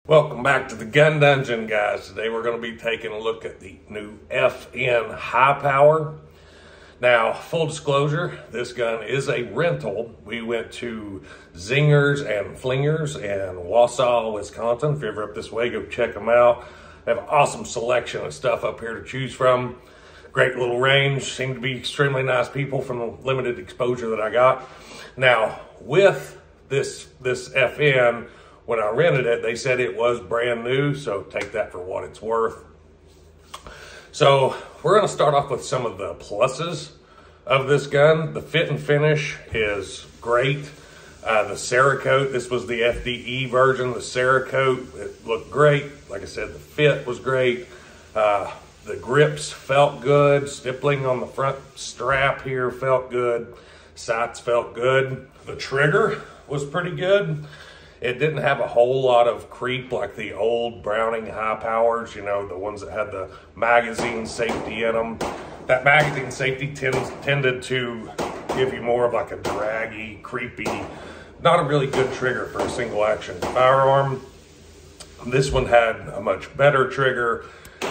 Welcome back to the Gun Dungeon, guys. Today we're going to be taking a look at the new FN High Power. Now, full disclosure, this gun is a rental. We went to Zingers and Flingers in Wausau, Wisconsin. If you're ever up this way, go check them out. They have an awesome selection of stuff up here to choose from. Great little range. Seem to be extremely nice people from the limited exposure that I got. Now, with this FN, when I rented it, they said it was brand new, so take that for what it's worth. So we're going to start off with some of the pluses of this gun. The fit and finish is great. The Cerakote, this was the FDE version. The Cerakote, it looked great. Like I said, the fit was great. The grips felt good. Stippling on the front strap here felt good. Sights felt good. The trigger was pretty good. It didn't have a whole lot of creep like the old Browning High Powers, you know, the ones that had the magazine safety in them. That magazine safety tended to give you more of like a draggy, creepy, not a really good trigger for a single action firearm. This one had a much better trigger.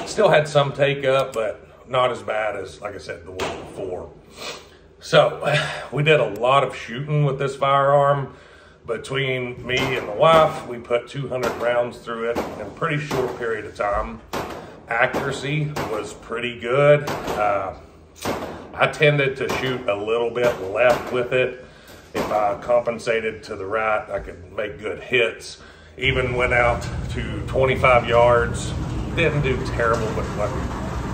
Still had some take up, but not as bad as, like I said, the one before. So we did a lot of shooting with this firearm. Between me and the wife, we put 200 rounds through it in a pretty short period of time. Accuracy was pretty good. I tended to shoot a little bit left with it. If I compensated to the right, I could make good hits. Even went out to 25 yards. Didn't do terrible, but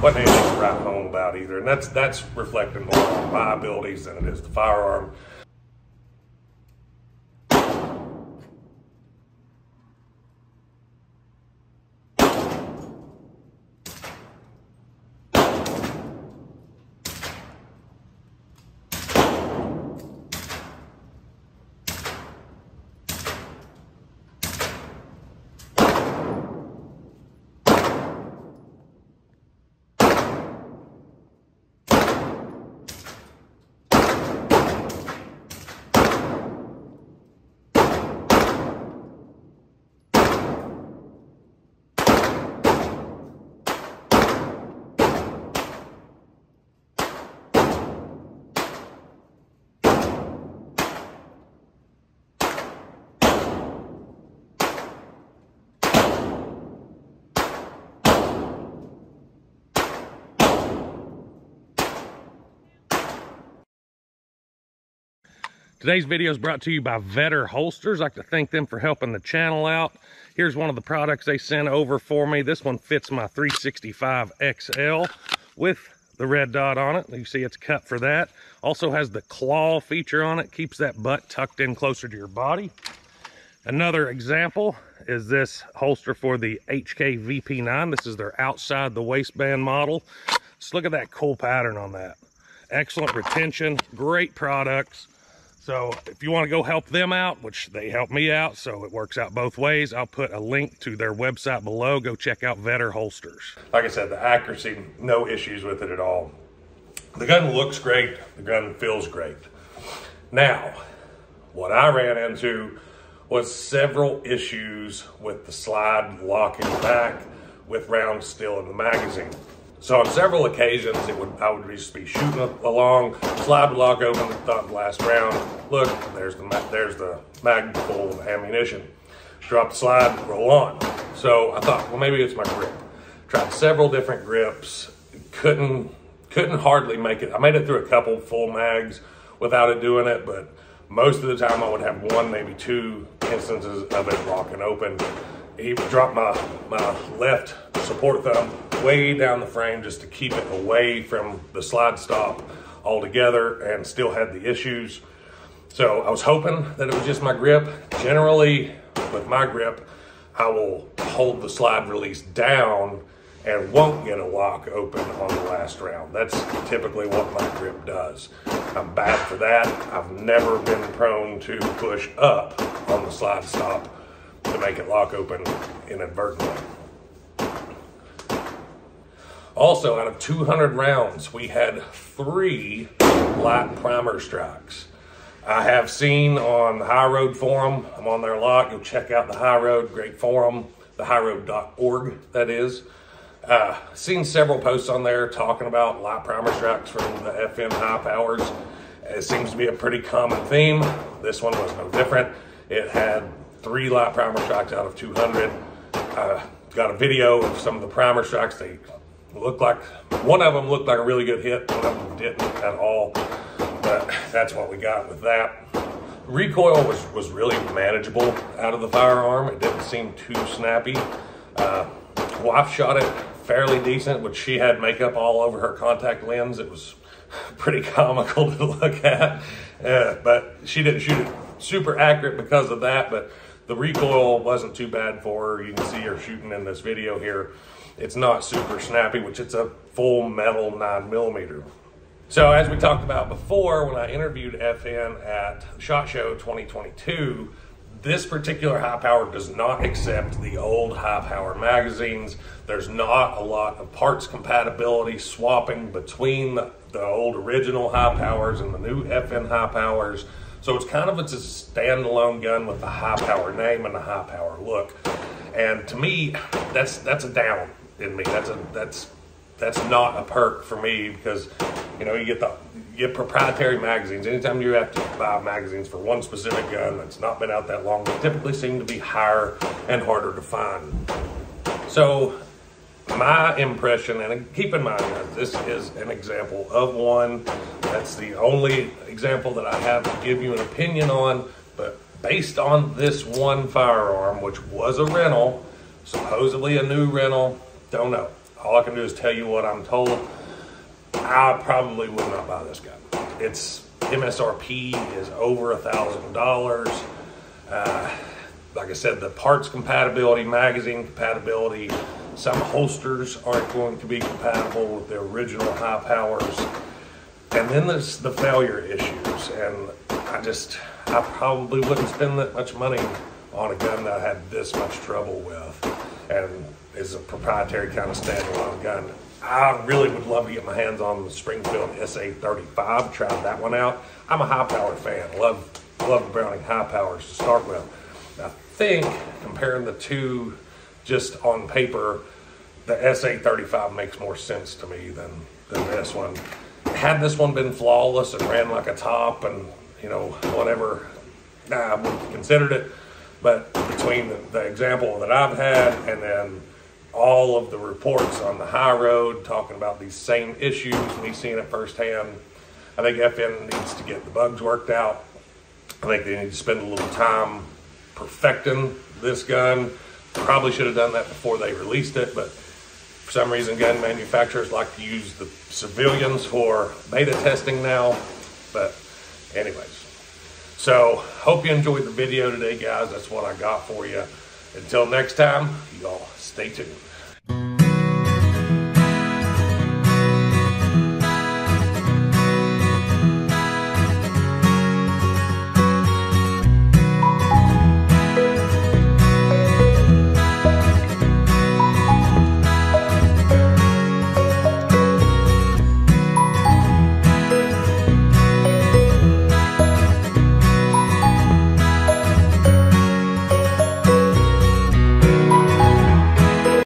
wasn't anything to write home about either. And that's reflecting more on my abilities than it is the firearm. Today's video is brought to you by Vetter Holsters. I'd like to thank them for helping the channel out. Here's one of the products they sent over for me. This one fits my 365 XL with the red dot on it. You see it's cut for that. Also has the claw feature on it. Keeps that butt tucked in closer to your body. Another example is this holster for the HK VP9. This is their outside the waistband model. Just look at that cool pattern on that. Excellent retention, great products. So if you want to go help them out, which they help me out, so it works out both ways, I'll put a link to their website below. Go check out Vetter Holsters. Like I said, the accuracy, no issues with it at all. The gun looks great. The gun feels great. Now, what I ran into was several issues with the slide locking back with rounds still in the magazine. So on several occasions, I would just be shooting along, slide would lock open, thought last round, look, there's the mag full of ammunition. Drop the slide, roll on. So I thought, well, maybe it's my grip. Tried several different grips, couldn't hardly make it. I made it through a couple full mags without it doing it, but most of the time I would have one, maybe two instances of it locking open. Even dropped my left support thumb way down the frame just to keep it away from the slide stop altogether, and still had the issues. So I was hoping that it was just my grip. Generally, with my grip, I will hold the slide release down and won't get a lock open on the last round. That's typically what my grip does. I'm bad for that. I've never been prone to push up on the slide stop to make it lock open inadvertently. Also, out of 200 rounds, we had 3 light primer strikes. I have seen on the High Road forum, I'm on there a lot, go check out the High Road, great forum. the highroad.org, that is. Seen several posts on there talking about light primer strikes from the FN high powers. It seems to be a pretty common theme. This one was no different. It had 3 light primer strikes out of 200. Got a video of some of the primer strikes. They looked like, one of them looked like a really good hit, one of them didn't at all. But that's what we got with that. Recoil was really manageable out of the firearm. It didn't seem too snappy. Wife shot it fairly decent, but she had makeup all over her contact lens. It was pretty comical to look at, but she didn't shoot it super accurate because of that, but the recoil wasn't too bad for her. You can see her shooting in this video here. It's not super snappy, which it's a full metal 9mm. So as we talked about before, when I interviewed FN at SHOT Show 2022, this particular high power does not accept the old high power magazines. There's not a lot of parts compatibility swapping between the old original high powers and the new FN high powers. So it's kind of a standalone gun with the high power name and the high power look. And to me, that's a down in me. That's not a perk for me, because you know, you get proprietary magazines. Anytime you have to buy magazines for one specific gun that's not been out that long, they typically seem to be higher and harder to find. So my impression, and keep in mind, guys, this is an example of one. That's the only example that I have to give you an opinion on, but based on this one firearm, which was a rental, supposedly a new rental, don't know. All I can do is tell you what I'm told. I probably would not buy this gun. Its MSRP is over $1,000. Like I said, the parts compatibility, magazine compatibility, some holsters aren't going to be compatible with the original high powers. And then there's the failure issues. And I probably wouldn't spend that much money on a gun that I had this much trouble with and is a proprietary kind of standalone gun. I really would love to get my hands on the Springfield SA-35, try that one out. I'm a high power fan. Love the Browning high powers to start with. I think comparing the two just on paper, the SA-35 makes more sense to me than this one. Had this one been flawless and ran like a top and, you know, whatever, I would have considered it. But between the example that I've had and then all of the reports on the high road talking about these same issues, me seeing it firsthand, I think FN needs to get the bugs worked out. I think they need to spend a little time perfecting this gun. Probably should have done that before they released it, but for some reason gun manufacturers like to use the civilians for beta testing now. But anyways, so hope you enjoyed the video today, guys. That's what I got for you. Until next time, y'all stay tuned.